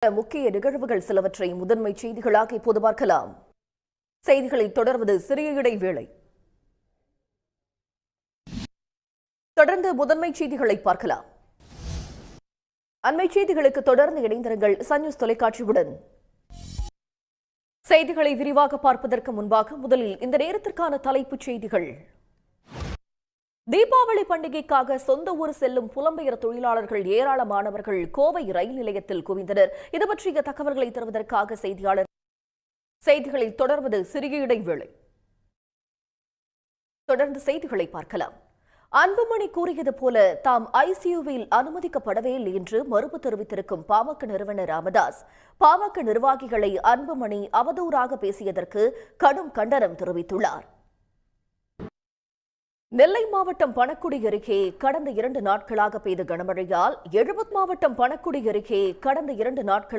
முக்கிய நிகழ்வுகள் சிலவற்றை முதன்மை செய்திகளாக இப்போது பார்க்கலாம். செய்திகளை தொடர்வது சிறிய இடைவேளை. தொடர்ந்து முதன்மை செய்திகளை பார்க்கலாம். அண்மை செய்திகளுக்கு தொடர்ந்து இணைந்திருங்கள் சன் நியூஸ் தொலைக்காட்சியுடன். செய்திகளை விரிவாக பார்ப்பதற்கு முன்பாக முதலில் இந்த நேரத்திற்கான தலைப்புச் செய்திகள். தீபாவளி பண்டிகைக்காக சொந்த ஊர் செல்லும் புலம்பெயர் தொழிலாளர்கள் ஏராளமானவர்கள் கோவை ரயில் நிலையத்தில் குவிந்தனர். இது பற்றிய தகவல்களை தருவதற்காக செய்திகளில் தொடர்வது சிறிய இடைவேளை. தொடர்ந்து செய்திகளை பார்க்கலாம். அன்புமணி கூறியது போல தாம் ஐசியூவில் அனுமதிக்கப்படவே இல்லை என்று மறுப்பு தெரிவித்திருக்கும் பாமக நிறுவனர் ராமதாஸ், பாமக நிர்வாகிகளை அன்புமணி அவதூறாக பேசியதற்கு கடும் கண்டனம் தெரிவித்துள்ளார். நெல்லை மாவட்டம் பணக்குடி அருகே கடந்த 2 நாட்களாக பெய்த கனமழையால், எழுபத் மாவட்டம் பணக்குடி அருகே கடந்த 2 நாட்களாக